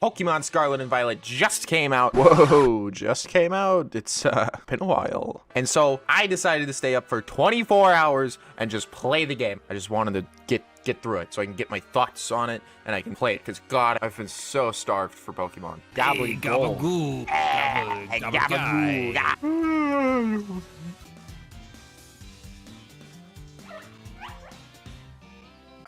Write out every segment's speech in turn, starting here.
Pokemon Scarlet and Violet just came out. Whoa, just came out? It's been a while. And so I decided to stay up for 24 hours and just play the game. I just wanted to get through it so I can get my thoughts on it and I can play it. Because God, I've been so starved for Pokemon. Hey, Gabagoo. Gabagoo.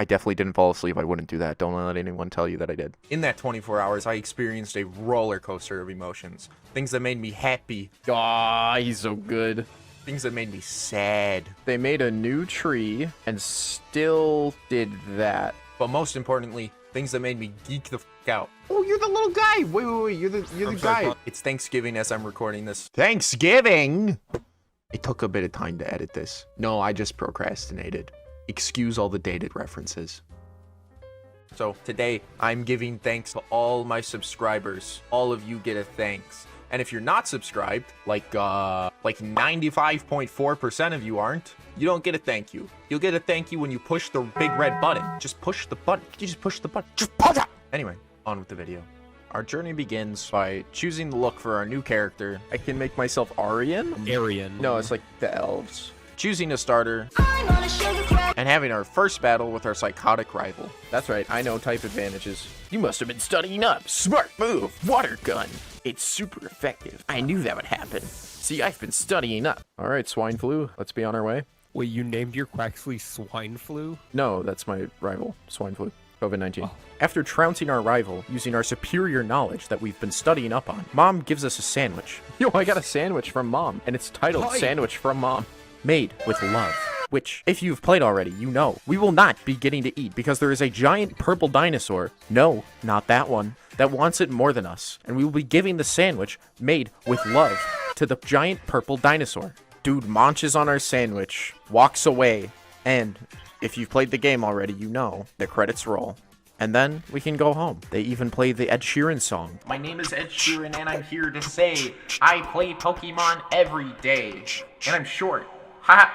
I definitely didn't fall asleep. I wouldn't do that. Don't let anyone tell you that I did. In that 24 hours, I experienced a roller coaster of emotions. Things that made me happy. Aw, he's so good. Things that made me sad. They made a new tree and still did that. But most importantly, things that made me geek the f out. Oh, you're the little guy. Wait. You're the guy. It's Thanksgiving as I'm recording this. Thanksgiving! It took a bit of time to edit this. No, I just procrastinated. Excuse all the dated references. So today, I'm giving thanks to all my subscribers. All of you get a thanks. And if you're not subscribed, like 95.4% of you aren't, you don't get a thank you. You'll get a thank you when you push the big red button. Just push the button. You just push the button. Just push it! Anyway, on with the video. Our journey begins by choosing the look for our new character. I can make myself Aryan? Aryan. No, it's like the elves. Choosing a starter, and having our first battle with our psychotic rival. That's right, I know type advantages. You must have been studying up. Smart move. Water gun. It's super effective. I knew that would happen. See, I've been studying up. All right, swine flu. Let's be on our way. Wait, you named your Quaxley Swine Flu? No, that's my rival, swine flu. COVID-19. Oh. After trouncing our rival using our superior knowledge that we've been studying up on, Mom gives us a sandwich. Yo, I got a sandwich from Mom, and it's titled Sandwich from Mom. Made with love, which, if you've played already, you know, we will not be getting to eat because there is a giant purple dinosaur, no, not that one, that wants it more than us, and we will be giving the sandwich made with love to the giant purple dinosaur. Dude munches on our sandwich, walks away, and if you've played the game already, you know, the credits roll. And then we can go home. They even play the Ed Sheeran song. My name is Ed Sheeran and I'm here to say I play Pokemon every day. And I'm short. Ha!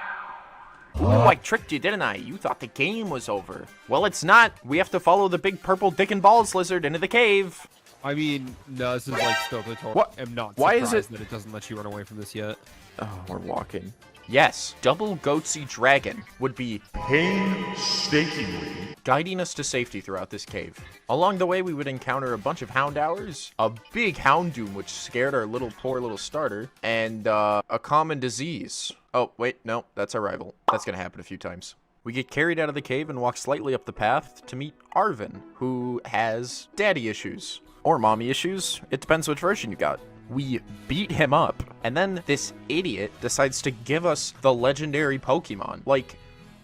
Ooh, I tricked you, didn't I? You thought the game was over. Well, it's not. We have to follow the big purple dick and balls lizard into the cave. I mean, no, this is like still the total. What? I'm not Why surprised is it that it doesn't let you run away from this yet. Oh, we're walking. Yes, Double Goatsy Dragon would be painstakingly guiding us to safety throughout this cave. Along the way, we would encounter a bunch of Houndours, a big Houndoom which scared our poor little starter, and a common disease. Oh, wait, no, that's our rival. That's gonna happen a few times. We get carried out of the cave and walk slightly up the path to meet Arvin, who has daddy issues. Or mommy issues. It depends which version you got. We beat him up, and then this idiot decides to give us the legendary Pokemon. Like,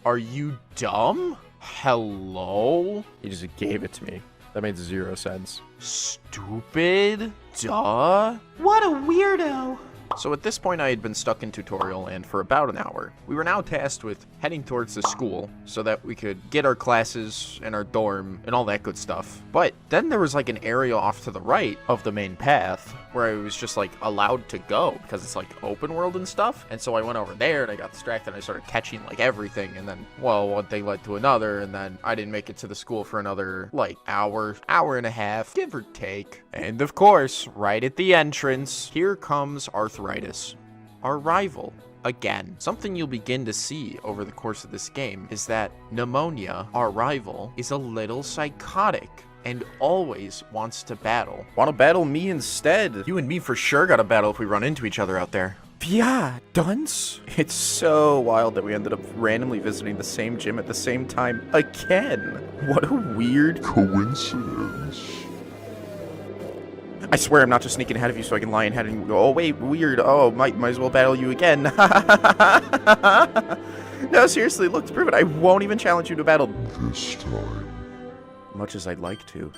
are you dumb? Hello? He just gave it to me. That made 0 sense. Stupid? Duh? What a weirdo. So at this point, I had been stuck in tutorial land for about an hour. We were now tasked with heading towards the school so that we could get our classes and our dorm and all that good stuff. But then there was like an area off to the right of the main path where I was just like allowed to go because it's like open world and stuff. And so I went over there and I got distracted and I started catching like everything. And then, well, one thing led to another. And then I didn't make it to the school for another like hour and a half, give or take. And of course, right at the entrance, here comes arthritis, our rival. Again, something you'll begin to see over the course of this game is that Pneumonia, our rival, is a little psychotic and always wants to battle. Want to battle me instead? You and me for sure gotta battle if we run into each other out there. Yeah, dunce. It's so wild that we ended up randomly visiting the same gym at the same time again. What a weird coincidence. I swear I'm not just sneaking ahead of you so I can lie in head and go, oh wait, weird, oh, might as well battle you again. No, seriously, look, to prove it, I won't even challenge you to battle this time. Much as I'd like to.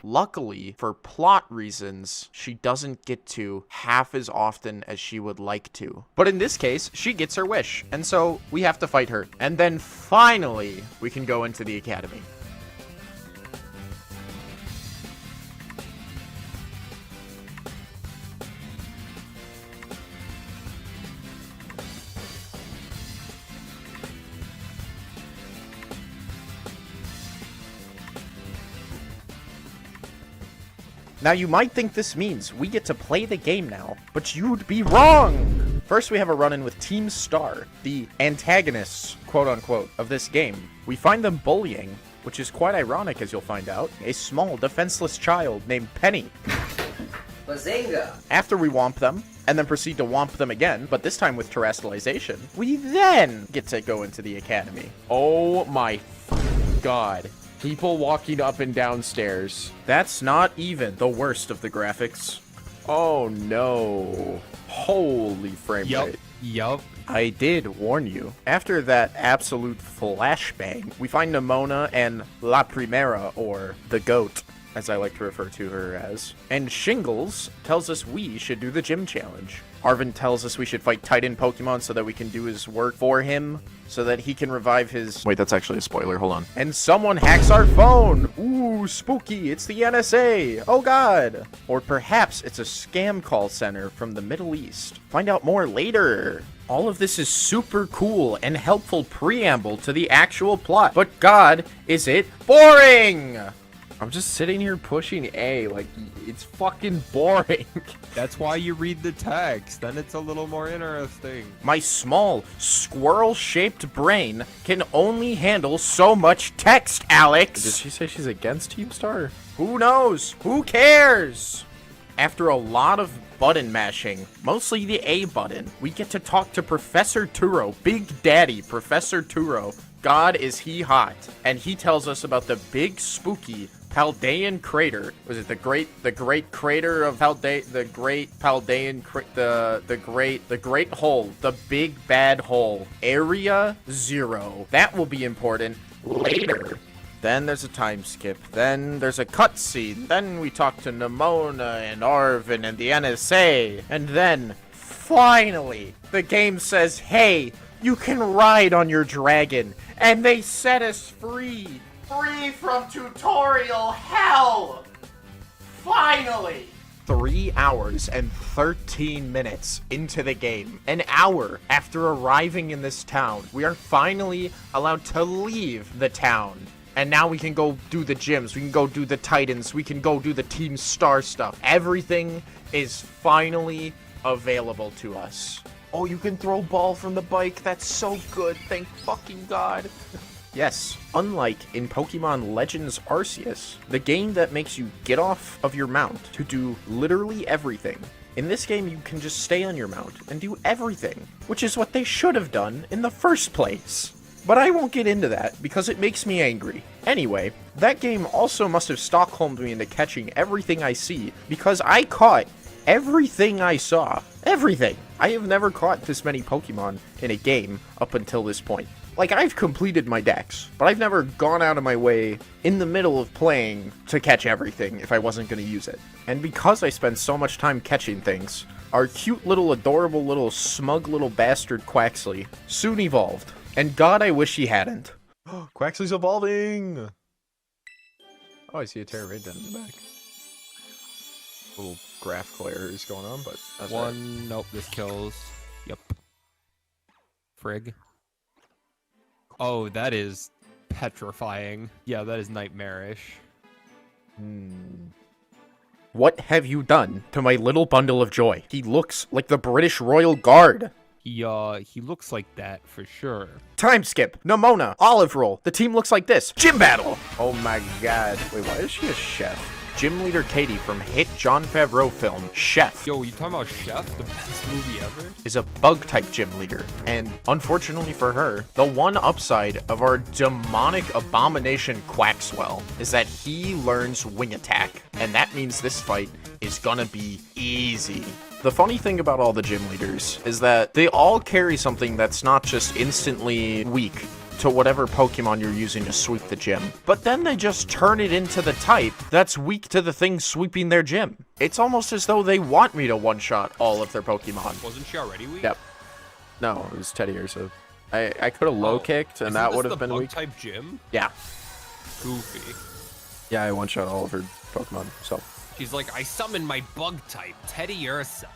Luckily, for plot reasons, she doesn't get to half as often as she would like to. But in this case, she gets her wish, and so we have to fight her. And then finally, we can go into the academy. Now you might think this means we get to play the game now, but you'd be wrong! First we have a run-in with Team Star, the antagonists, quote-unquote, of this game. We find them bullying, which is quite ironic as you'll find out, a small, defenseless child named Penny. Bazinga! After we womp them, and then proceed to womp them again, but this time with terrestrialization, we then get to go into the academy. Oh my god. People walking up and down stairs. That's not even the worst of the graphics. Oh no. Holy frame rate. Yup. I did warn you. After that absolute flashbang, we find Nimona and La Primera, or the goat, as I like to refer to her as. And Shingles tells us we should do the gym challenge. Arvin tells us we should fight Titan Pokemon so that we can do his work for him, so that he can revive his... Wait, that's actually a spoiler. Hold on. And someone hacks our phone! Ooh, spooky, it's the NSA! Oh god! Or perhaps it's a scam call center from the Middle East. Find out more later! All of this is super cool and helpful preamble to the actual plot. But god, is it boring! I'm just sitting here pushing A, like, it's fucking boring. That's why you read the text. Then it's a little more interesting. My small, squirrel-shaped brain can only handle so much text, Alex. Did she say she's against Team Star? Who knows? Who cares? After a lot of button mashing, mostly the A button, we get to talk to Professor Turo, Big Daddy Professor Turo. God, is he hot. And he tells us about the big, spooky Paldean crater. Was it the great crater of the great Paldean the great hole, the big bad hole, Area 0. That will be important later. Then there's a time skip. Then there's a cutscene. Then we talk to Nimona and Arvin and the NSA. And then, finally, the game says, hey, you can ride on your dragon. And they set us free. Free from tutorial hell! Finally! 3 hours and 13 minutes into the game. An hour after arriving in this town, we are finally allowed to leave the town. And now we can go do the gyms, we can go do the Titans, we can go do the Team Star stuff. Everything is finally available to us. Oh, you can throw ball from the bike. That's so good. Thank fucking God. Yes, unlike in Pokemon Legends Arceus, the game that makes you get off of your mount to do literally everything. In this game, you can just stay on your mount and do everything, which is what they should have done in the first place. But I won't get into that, because it makes me angry. Anyway, that game also must have Stockholmed me into catching everything I see, because I caught everything I saw. Everything! I have never caught this many Pokemon in a game up until this point. Like, I've completed my decks, but I've never gone out of my way in the middle of playing to catch everything if I wasn't going to use it. And because I spend so much time catching things, our cute little adorable little smug little bastard Quaxley soon evolved. And God, I wish he hadn't. Quaxley's evolving! Oh, I see a Terraridan in the back. Little graph glare is going on, but that's One, right. nope, this kills. Yep. Frig. Oh, that is petrifying. Yeah, that is nightmarish. What have you done to my little bundle of joy? He looks like the British Royal Guard. He looks like that for sure. Time skip. Nimona. Olive roll. The team looks like this. Gym battle. Oh my god. Wait, why is she a chef? Gym leader Katie from hit Jon Favreau film Chef Yo, you talking about Chef, the best movie ever? is a bug-type gym leader. And unfortunately for her, the one upside of our demonic abomination Quaxwell is that he learns wing attack. And that means this fight is gonna be easy. The funny thing about all the gym leaders is that they all carry something that's not just instantly weak to whatever Pokemon you're using to sweep the gym, but then they just turn it into the type that's weak to the thing sweeping their gym. It's almost as though they want me to one-shot all of their Pokemon. Wasn't she already weak? Yep. No, it was Teddy Ursa. I could have low-kicked, and that would have been weak. Type gym? Yeah. Goofy. Yeah, I one-shot all of her Pokemon, so. She's like, I summoned my bug type, Teddy Ursa.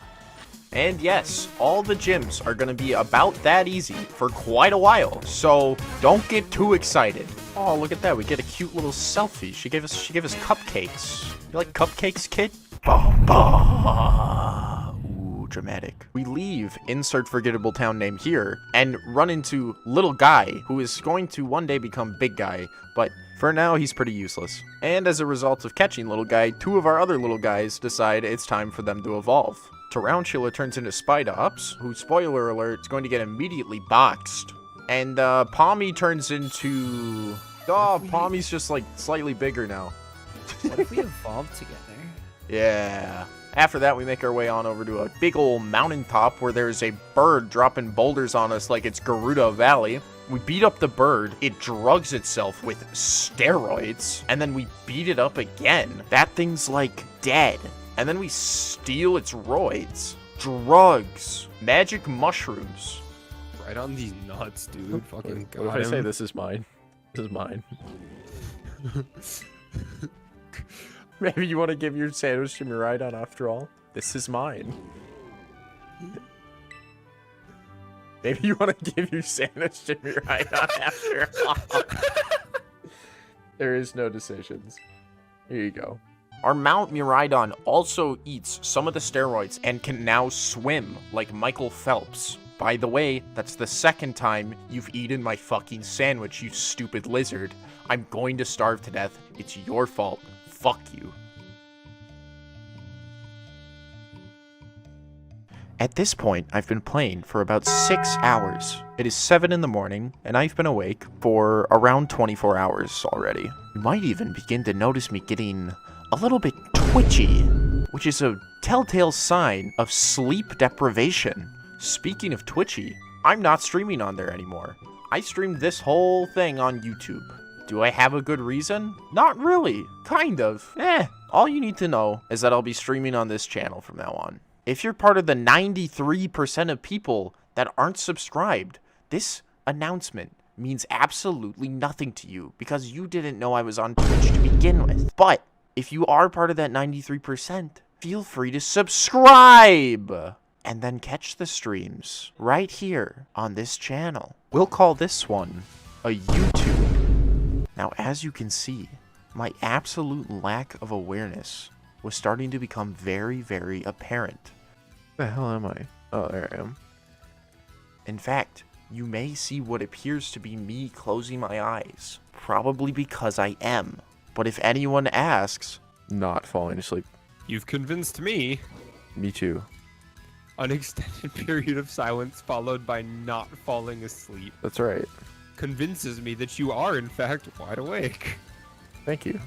And yes, all the gyms are going to be about that easy for quite a while, so don't get too excited. Oh, look at that. We get a cute little selfie. She gave us cupcakes. You like cupcakes, kid? Bah, bah. Ooh, dramatic. We leave insert forgettable town name here and run into little guy who is going to one day become big guy, but for now he's pretty useless. And as a result of catching little guy, 2 of our other little guys decide it's time for them to evolve. Tarantula turns into Spidops, who, spoiler alert, is going to get immediately boxed. And Palmy turns into... Oh, Palmy's just like slightly bigger now. What if we evolved together? Yeah. After that, we make our way on over to a big old mountaintop where there's a bird dropping boulders on us like it's Gerudo Valley. We beat up the bird, it drugs itself with steroids, and then we beat it up again. That thing's like dead. And then we steal its roids. Drugs. Magic mushrooms. Right on these nuts, dude. Fucking What if I say this is mine? This is mine. Maybe you want to give your sandwich to me right on after all? This is mine. Maybe you want to give your sandwich to me right on after all. There is no decisions. Here you go. Our Mount Miraidon also eats some of the steroids and can now swim like Michael Phelps. By the way, that's the second time you've eaten my fucking sandwich, you stupid lizard. I'm going to starve to death. It's your fault. Fuck you. At this point, I've been playing for about 6 hours. It is 7 in the morning, and I've been awake for around 24 hours already. You might even begin to notice me getting a little bit twitchy, which is a telltale sign of sleep deprivation. Speaking of twitchy, I'm not streaming on there anymore. I streamed this whole thing on YouTube. Do I have a good reason? Not really. Kind of. All you need to know is that I'll be streaming on this channel from now on. If you're part of the 93% of people that aren't subscribed, this announcement means absolutely nothing to you because you didn't know I was on Twitch to begin with. But if you are part of that 93%, feel free to subscribe and then catch the streams right here on this channel. We'll call this one a YouTube. Now, as you can see, my absolute lack of awareness was starting to become very, very apparent. The hell am I? Oh, there I am. In fact, you may see what appears to be me closing my eyes, probably because I am. But if anyone asks, Not falling asleep. You've convinced me. Me too. An extended period of silence followed by not falling asleep That's right. convinces me that you are, in fact, wide awake. Thank you.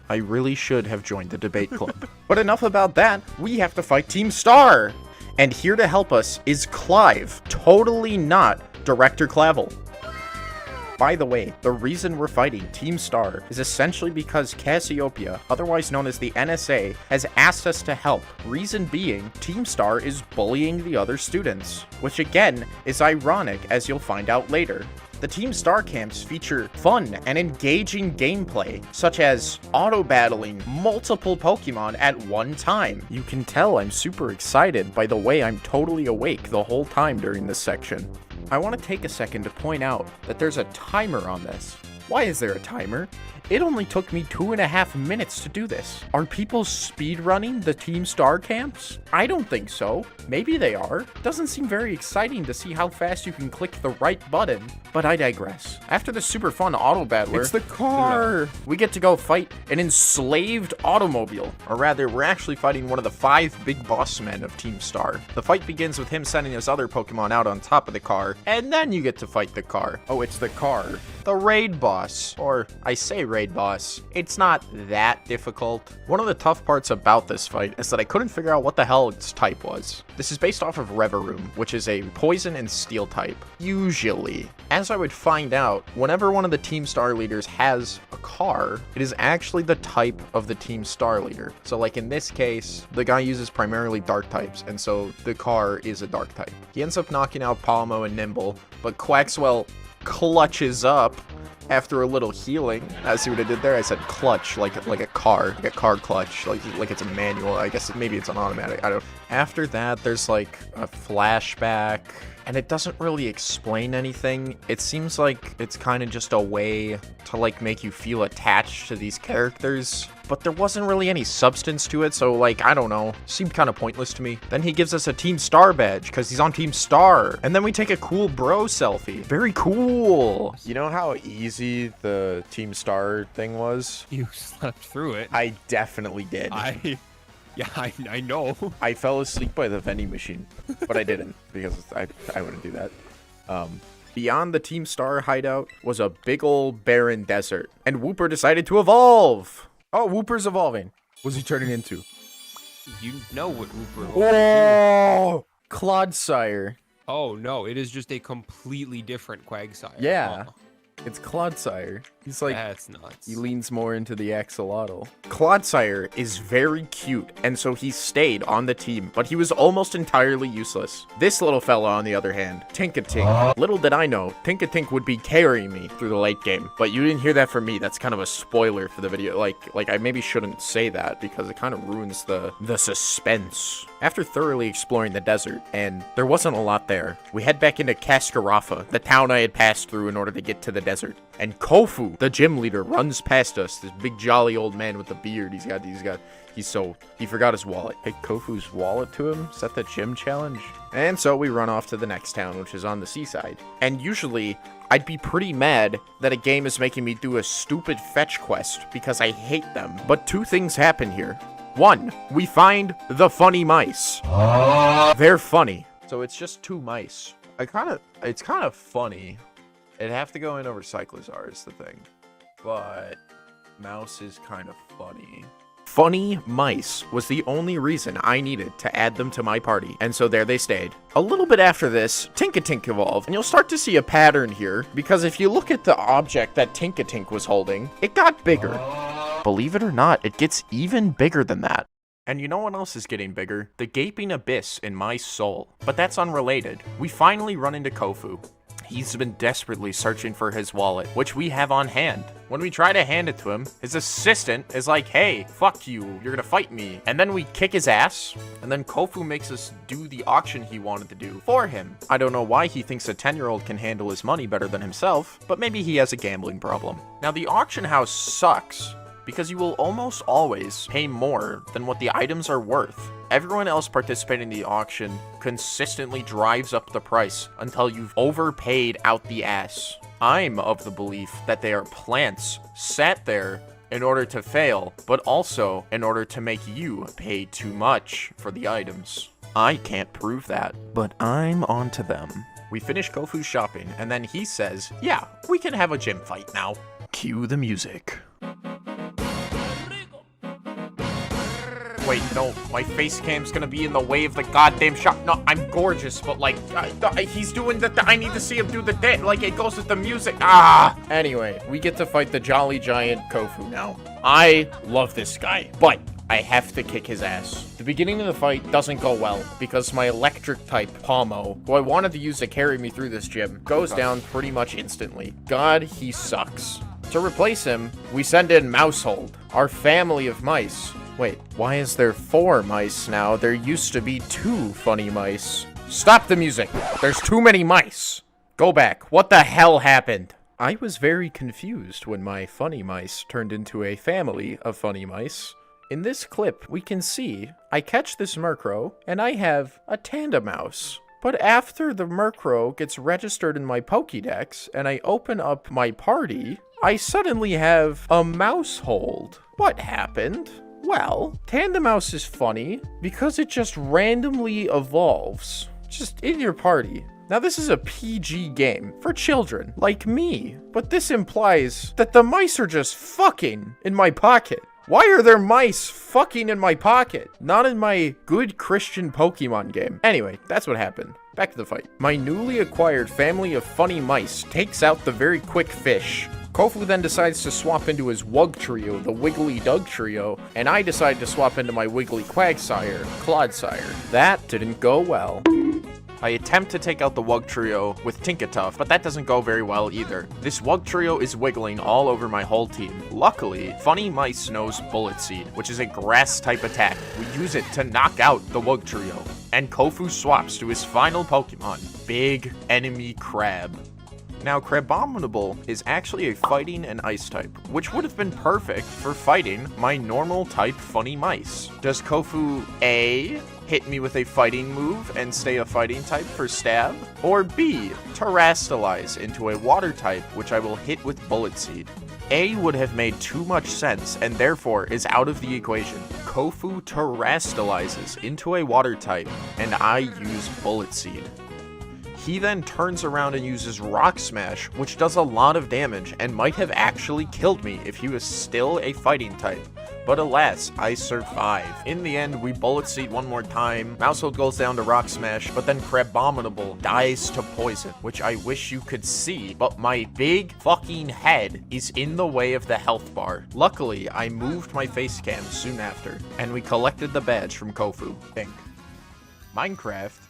I really should have joined the debate club. But enough about that, we have to fight Team Star! And here to help us is Clive, totally not Director Clavel. By the way, the reason we're fighting Team Star is essentially because Cassiopeia, otherwise known as the NSA, has asked us to help. Reason being, Team Star is bullying the other students, which again is ironic as you'll find out later. The Team Star camps feature fun and engaging gameplay, such as auto-battling multiple Pokemon at one time. You can tell I'm super excited by the way I'm totally awake the whole time during this section. I want to take a second to point out that there's a timer on this. Why is there a timer? It only took me 2.5 minutes to do this. Are people speedrunning the Team Star camps? I don't think so. Maybe they are. Doesn't seem very exciting to see how fast you can click the right button, but I digress. After the super fun auto battler, It's the car! we get to go fight an enslaved automobile. Or rather, we're actually fighting one of the 5 big boss men of Team Star. The fight begins with him sending his other Pokemon out on top of the car, and then you get to fight the car. Oh, it's the car. The raid boss, or I say raid boss, it's not that difficult. One of the tough parts about this fight is that I couldn't figure out what the hell its type was. This is based off of Reveroom, which is a poison and steel type, usually. As I would find out, whenever one of the Team Star leaders has a car, it is actually the type of the Team Star leader. So like in this case, the guy uses primarily dark types, and so the car is a dark type. He ends up knocking out Palmo and Nimble, but Quaxwell clutches up after a little healing. See what I did there? I said clutch, like a car clutch, like it's a manual. I guess maybe it's an automatic. I don't know. After that, there's like a flashback, and it doesn't really explain anything. It seems like it's kind of just a way to like make you feel attached to these characters, but there wasn't really any substance to it, so like, I don't know, seemed kind of pointless to me. Then he gives us a Team Star badge because he's on Team Star, and then we take a cool bro selfie. Very cool. You know how easy the Team Star thing was? You slept through it. I definitely did. Yeah, I know. I fell asleep by the vending machine, but I didn't because I wouldn't do that. Beyond the Team Star hideout was a big old barren desert, and Wooper decided to evolve. Oh, Wooper's evolving. What's he turning into? You know what Rupert. Oh, Clodsire. Oh no, it is just a completely different Quagsire. Yeah. Oh, It's Clodsire. He's like, that's nuts. he leans more into the axolotl. Clodsire is very cute, and so he stayed on the team, but he was almost entirely useless. This little fella, on the other hand, Tinkatink. Little did I know, Tinkatink would be carrying me through the late game, but you didn't hear that from me. That's kind of a spoiler for the video. Like I maybe shouldn't say that because it kind of ruins the suspense. After thoroughly exploring the desert, and there wasn't a lot there, we head back into Kaskarafa, the town I had passed through in order to get to the desert. And Kofu, the gym leader, runs past us. This big jolly old man with the beard. He forgot his wallet. Take Kofu's wallet to him? Is that the gym challenge? And so we run off to the next town, which is on the seaside. And usually, I'd be pretty mad that a game is making me do a stupid fetch quest because I hate them. But two things happen here. One, we find the funny mice. They're funny. So it's just two mice. It's kind of funny. It'd have to go in over Cyclozar is the thing. But mouse is kind of funny. Funny mice was the only reason I needed to add them to my party, and so there they stayed. A little bit after this, Tinkatink evolved, and you'll start to see a pattern here, because if you look at the object that Tinkatink was holding, it got bigger. Believe it or not, it gets even bigger than that. And you know what else is getting bigger? The gaping abyss in my soul. But that's unrelated. We finally run into Kofu. He's been desperately searching for his wallet, which we have on hand. When we try to hand it to him, his assistant is like, hey, fuck you, you're gonna fight me. And then we kick his ass, and then Kofu makes us do the auction he wanted to do for him. I don't know why he thinks a 10-year-old can handle his money better than himself, but maybe he has a gambling problem. Now, the auction house sucks, because you will almost always pay more than what the items are worth. Everyone else participating in the auction consistently drives up the price until you've overpaid out the ass. I'm of the belief that they are plants sat there in order to fail, but also in order to make you pay too much for the items. I can't prove that, but I'm onto them. We finish Kofu's shopping, and then he says, yeah, we can have a gym fight now. Cue the music. Wait, no, my face cam's gonna be in the way of the goddamn shot. No, I'm gorgeous, but like, he's doing I need to see him do the dance. Like, it goes with the music. Ah! Anyway, we get to fight the Jolly Giant Kofu now. I love this guy, but I have to kick his ass. The beginning of the fight doesn't go well because my electric type, Palmo, who I wanted to use to carry me through this gym, goes down pretty much instantly. God, he sucks. To replace him, we send in Mousehold, our family of mice. Wait, why is there 4 mice now? There used to be 2 funny mice. Stop the music! There's too many mice! Go back. What the hell happened? I was very confused when my funny mice turned into a family of funny mice. In this clip, we can see I catch this Murkrow, and I have a Tandamouse. But after the Murkrow gets registered in my Pokédex, and I open up my party, I suddenly have a Mousehold. What happened? Well, Tandamouse is funny because it just randomly evolves, just in your party. Now, this is a PG game for children like me, but this implies that the mice are just fucking in my pocket. Why are there mice fucking in my pocket? Not in my good Christian Pokemon game. Anyway, that's what happened. Back to the fight. My newly acquired family of funny mice takes out the very quick fish. Kofu then decides to swap into his Wug Trio, the Wiggly Dug Trio, and I decide to swap into my Wiggly Quagsire, Clodsire. That didn't go well. I attempt to take out the Wug Trio with Tinkatuff, but that doesn't go very well either. This Wug Trio is wiggling all over my whole team. Luckily, Funny Mice knows Bullet Seed, which is a grass-type attack. We use it to knock out the Wug Trio. and Kofu swaps to his final Pokemon, Big Enemy Crab. Now, Crabominable is actually a fighting and ice type, which would have been perfect for fighting my normal type Funny Mice. Does Kofu A, hit me with a fighting move and stay a fighting type for stab? Or B, Terrastalize into a water type, which I will hit with Bullet Seed? A would have made too much sense and therefore is out of the equation. Kofu Terrastalizes into a water type, and I use Bullet Seed. He then turns around and uses Rock Smash, which does a lot of damage and might have actually killed me if he was still a fighting type. But alas, I survive. In the end, we Bullet Seed one more time, Mousehold goes down to Rock Smash, but then Crabominable dies to Poison, which I wish you could see, but my big fucking head is in the way of the health bar. Luckily, I moved my face cam soon after, and we collected the badge from Kofu. Think. Minecraft.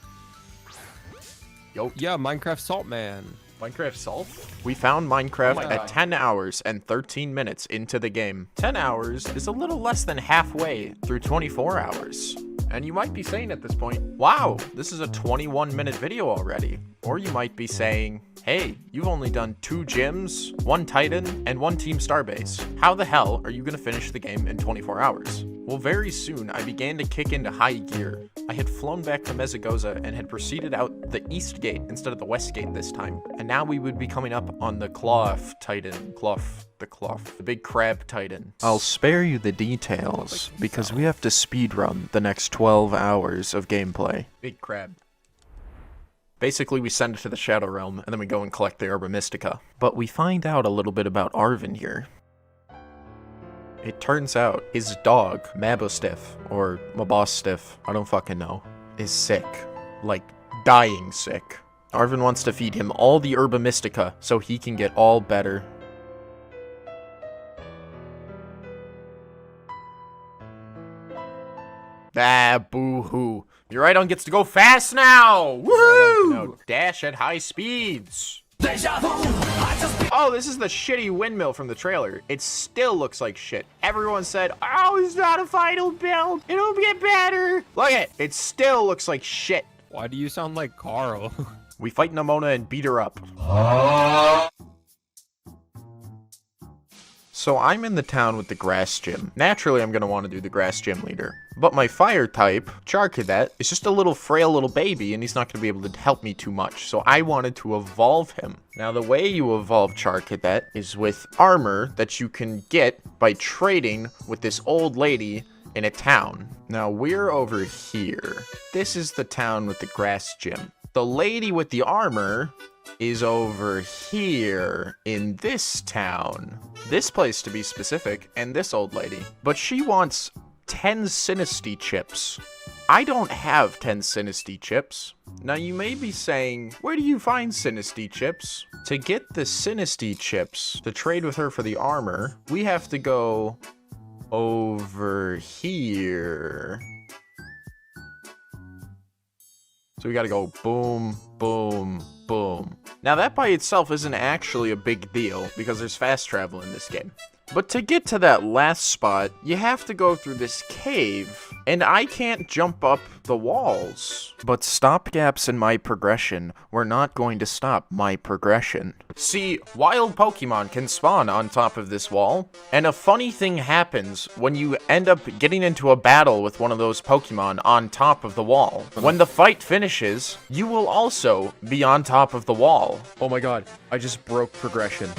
Yo. Yeah, Minecraft Salt Man. Minecraft Salt? We found Minecraft Oh at 10 hours and 13 minutes into the game. 10 hours is a little less than halfway through 24 hours. And you might be saying at this point, wow, this is a 21-minute video already. Or you might be saying, hey, you've only done 2 gyms, 1 Titan, and 1 Team Starbase. How the hell are you going to finish the game in 24 hours? Well, very soon, I began to kick into high gear. I had flown back to Mezagoza and had proceeded out the east gate instead of the west gate this time. And now we would be coming up on the the big crab titan. I'll spare you the details, because we have to speedrun the next 12 hours of gameplay. Big crab. Basically, we send it to the Shadow Realm, and then we go and collect the Herba Mystica. But we find out a little bit about Arven here. It turns out his dog, Mabostiff, or Mabostiff, I don't fucking know, is sick. Like, dying sick. Arven wants to feed him all the Herba Mystica so he can get all better. Ah, boo-hoo. Miraidon gets to go fast now! Woo! No, dash at high speeds. Oh, this is the shitty windmill from the trailer. It still looks like shit. Everyone said, oh, it's not a final build. It'll get better. Look at it. It still looks like shit. Why do you sound like Carl? We fight Nemona and beat her up. So I'm in the town with the grass gym. Naturally, I'm going to want to do the grass gym leader. But my fire type, Charcadet, is just a little frail little baby, and he's not going to be able to help me too much. So I wanted to evolve him. Now, the way you evolve Charcadet is with armor that you can get by trading with this old lady in a town. Now, we're over here. This is the town with the grass gym. The lady with the armor is over here in this town. This place, to be specific, and this old lady. But she wants 10 Sinistea chips. I don't have 10 Sinistea chips. Now, you may be saying, where do you find Sinistea chips? To get the Sinistea chips, to trade with her for the armor, we have to go over here. So we gotta go boom, boom, boom. Now that by itself isn't actually a big deal, because there's fast travel in this game. But to get to that last spot, you have to go through this cave, and I can't jump up the walls. But stopgaps in my progression were not going to stop my progression. See, wild Pokemon can spawn on top of this wall, and a funny thing happens when you end up getting into a battle with one of those Pokemon on top of the wall. When the fight finishes, you will also be on top of the wall. Oh my god, I just broke progression.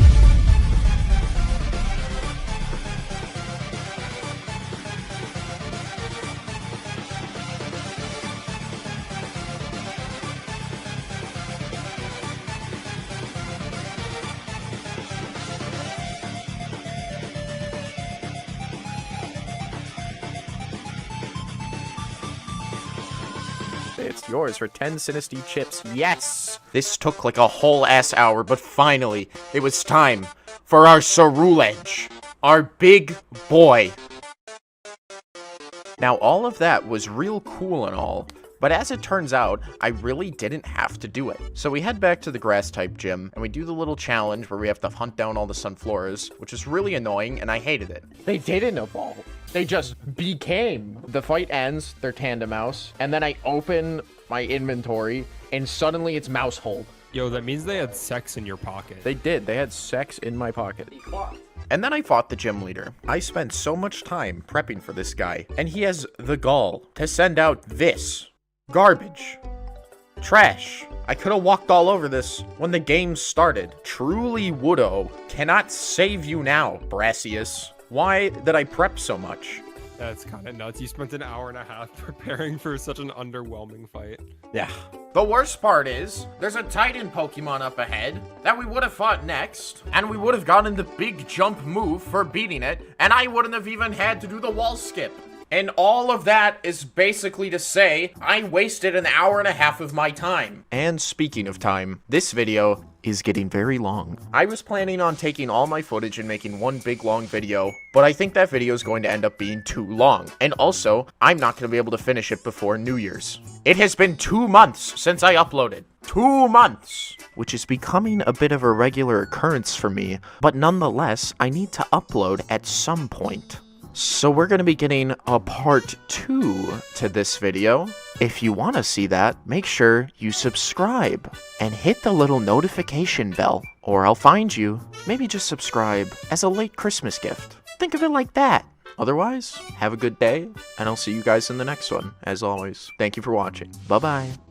It's yours for 10 Sinistea chips. Yes! This took like a whole ass hour, but finally, it was time for our Cerulege, our big boy. Now, all of that was real cool and all, but But as it turns out, I really didn't have to do it. So we head back to the grass type gym, and we do the little challenge where we have to hunt down all the sunfloras, which is really annoying, and I hated it. They didn't evolve. They just became. The fight ends, they're tandem mouse, and then I open my inventory, and suddenly it's mouse hold. Yo, that means they had sex in your pocket. They did. They had sex in my pocket. And then I fought the gym leader. I spent so much time prepping for this guy, and he has the gall to send out this. Garbage. Trash. I could have walked all over this when the game started. Truly Woah cannot save you now, Brassius. Why did I prep so much? That's kind of nuts. You spent an hour and a half preparing for such an underwhelming fight. Yeah. The worst part is, there's a Titan Pokemon up ahead that we would have fought next, and we would have gotten the big jump move for beating it, and I wouldn't have even had to do the wall skip. And all of that is basically to say, I wasted an hour and a half of my time. And speaking of time, this video is getting very long. I was planning on taking all my footage and making one big long video, but I think that video is going to end up being too long. And also, I'm not going to be able to finish it before New Year's. It has been 2 months since I uploaded. 2 months! Which is becoming a bit of a regular occurrence for me, but nonetheless, I need to upload at some point. So we're going to be getting a part 2 to this video. If you want to see that, make sure you subscribe and hit the little notification bell, or I'll find you. Maybe just subscribe as a late Christmas gift. Think of it like that. Otherwise, have a good day, and I'll see you guys in the next one. As always, thank you for watching. Bye-bye.